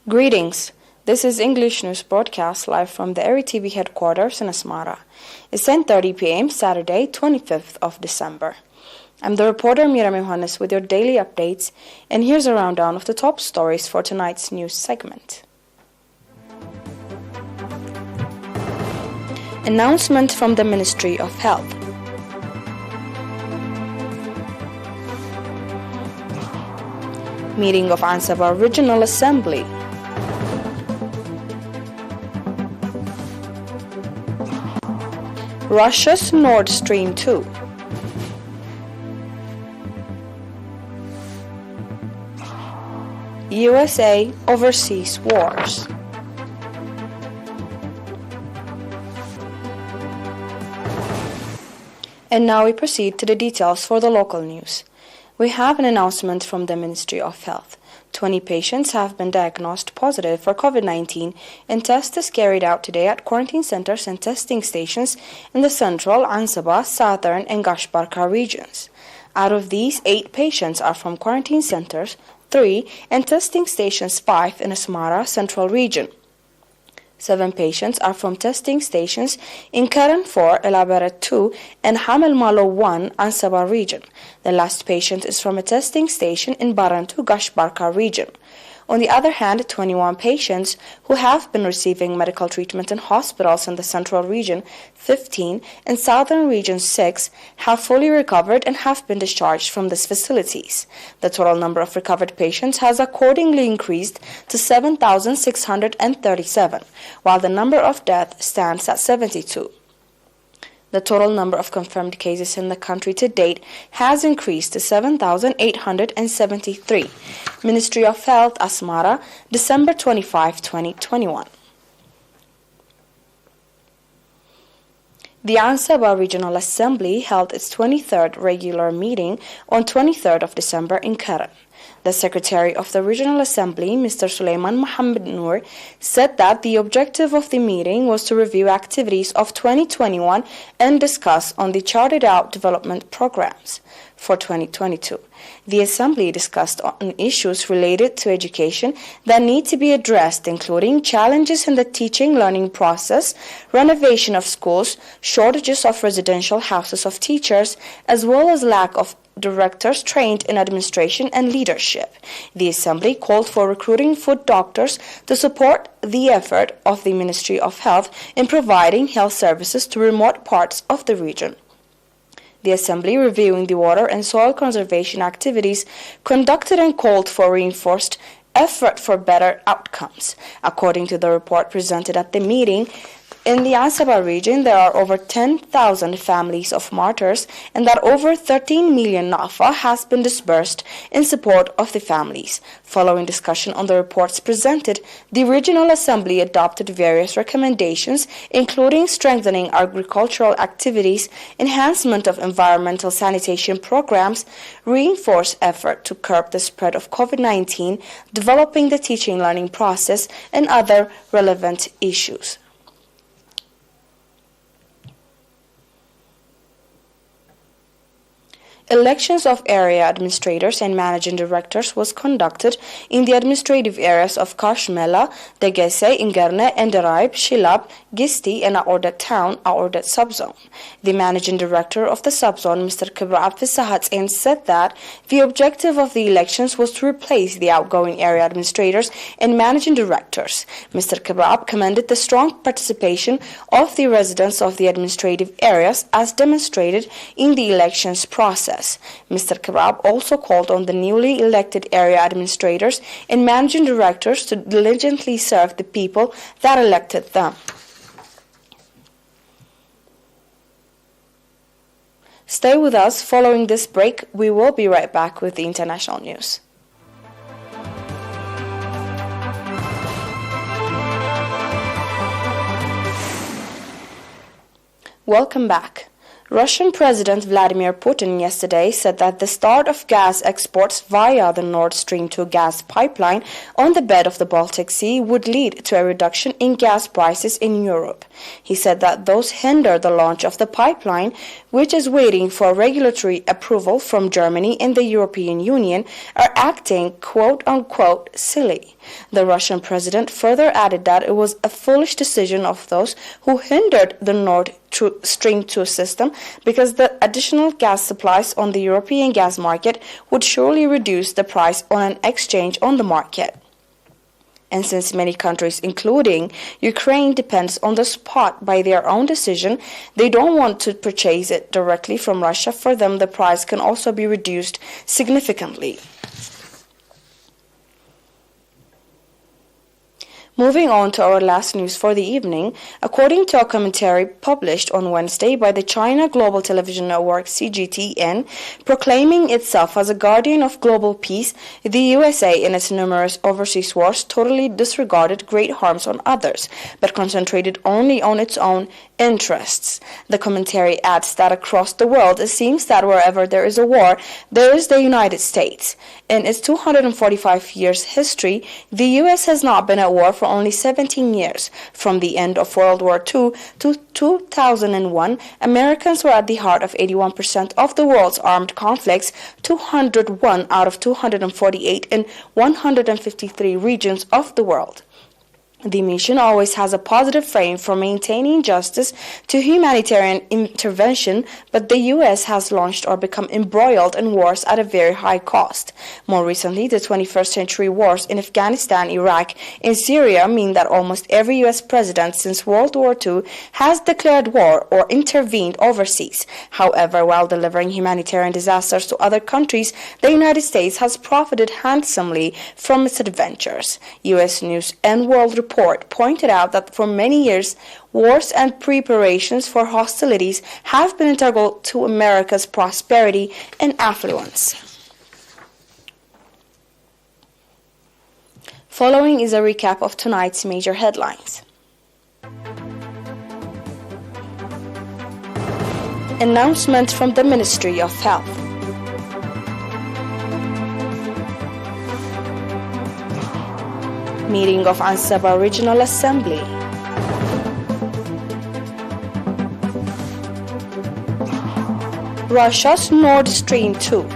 Greetings. This is English News Broadcast live from the ERi-TV headquarters in Asmara. It's 10:30 p.m. Saturday, 25th of December. I'm the reporter Mira with your daily updates, and here's a rundown of the top stories for tonight's news segment. Announcement from the Ministry of Health. Meeting of Asaba Regional Assembly. Russia's Nord Stream 2. USA overseas wars. And now we proceed to the details for the local news. We have an announcement from the Ministry of Health. 20 patients have been diagnosed positive for COVID-19 and tests is carried out today at quarantine centers and testing stations in the central, Asaba, southern and Gashbarka regions. Out of these, 8 patients are from quarantine centers, 3 and testing stations 5 in Asmara central region. 7 patients are from testing stations in Karen 4, Elaborate 2, and Hamel Malo 1, Asaba region. The last patient is from a testing station in Barantu, Gashbarka region. On the other hand, 21 patients who have been receiving medical treatment in hospitals in the central region, 15, and southern region 6, have fully recovered and have been discharged from these facilities. The total number of recovered patients has accordingly increased to 7,637, while the number of deaths stands at 72. The total number of confirmed cases in the country to date has increased to 7,873. Ministry of Health, Asmara, December 25, 2021. The Asaba Regional Assembly held its 23rd regular meeting on 23rd of December in Karen. The Secretary of the Regional Assembly, Mr. Suleiman Mohammed Noor, said that the objective of the meeting was to review activities of 2021 and discuss on the charted out development programs for 2022. The Assembly discussed on issues related to education that need to be addressed, including challenges in the teaching-learning process, renovation of schools, shortages of residential houses of teachers, as well as lack of directors trained in administration and leadership. The Assembly called for recruiting food doctors to support the effort of the Ministry of Health in providing health services to remote parts of the region. The Assembly, reviewing the water and soil conservation activities conducted and called for reinforced effort for better outcomes. According to the report presented at the meeting, in the Asaba region, there are over 10,000 families of martyrs and that over 13 million nafa has been disbursed in support of the families. Following discussion on the reports presented, the Regional Assembly adopted various recommendations, including strengthening agricultural activities, enhancement of environmental sanitation programs, reinforced effort to curb the spread of COVID-19, developing the teaching-learning process, and other relevant issues. Elections of area administrators and managing directors was conducted in the administrative areas of Kashmela, Degese, Ingerne, Enderaib, Shilab, Gisti, and Aordat Town, Aordat Subzone. The managing director of the subzone, Mr. Kibrab Fisahatsin, said that the objective of the elections was to replace the outgoing area administrators and managing directors. Mr. Kibrab commended the strong participation of the residents of the administrative areas as demonstrated in the elections process. Mr. Kibrab also called on the newly elected area administrators and managing directors to diligently serve the people that elected them. Stay with us. Following this break, we will be right back with the international news. Welcome back. Russian President Vladimir Putin yesterday said that the start of gas exports via the Nord Stream 2 gas pipeline on the bed of the Baltic Sea would lead to a reduction in gas prices in Europe. He said that those hinder the launch of the pipeline, which is waiting for regulatory approval from Germany and the European Union, are acting quote-unquote silly. The Russian president further added that it was a foolish decision of those who hindered the Nord Stream 2 system because the additional gas supplies on the European gas market would surely reduce the price on an exchange on the market. And since many countries, including Ukraine, depends on the spot by their own decision, they don't want to purchase it directly from Russia. For them, the price can also be reduced significantly. Moving on to our last news for the evening, according to a commentary published on Wednesday by the China Global Television Network CGTN, proclaiming itself as a guardian of global peace, the USA in its numerous overseas wars totally disregarded great harms on others, but concentrated only on its own interests. The commentary adds that across the world, it seems that wherever there is a war, there is the United States. In its 245 years history, the U.S. has not been at war for only 17 years. From the end of World War II to 2001, Americans were at the heart of 81% of the world's armed conflicts, 201 out of 248 in 153 regions of the world. The mission always has a positive frame for maintaining justice to humanitarian intervention, but the U.S. has launched or become embroiled in wars at a very high cost. More recently, the 21st century wars in Afghanistan, Iraq, and Syria mean that almost every U.S. president since World War II has declared war or intervened overseas. However, while delivering humanitarian disasters to other countries, the United States has profited handsomely from its adventures. U.S. News and World Report pointed out that for many years, wars and preparations for hostilities have been integral to America's prosperity and affluence. Following is a recap of tonight's major headlines. Announcement from the Ministry of Health. Meeting of Asaba Regional Assembly. Russia's Nord Stream 2.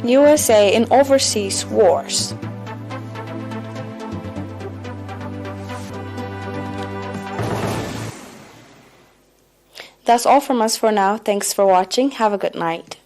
USA in overseas wars. That's all from us for now. Thanks for watching. Have a good night.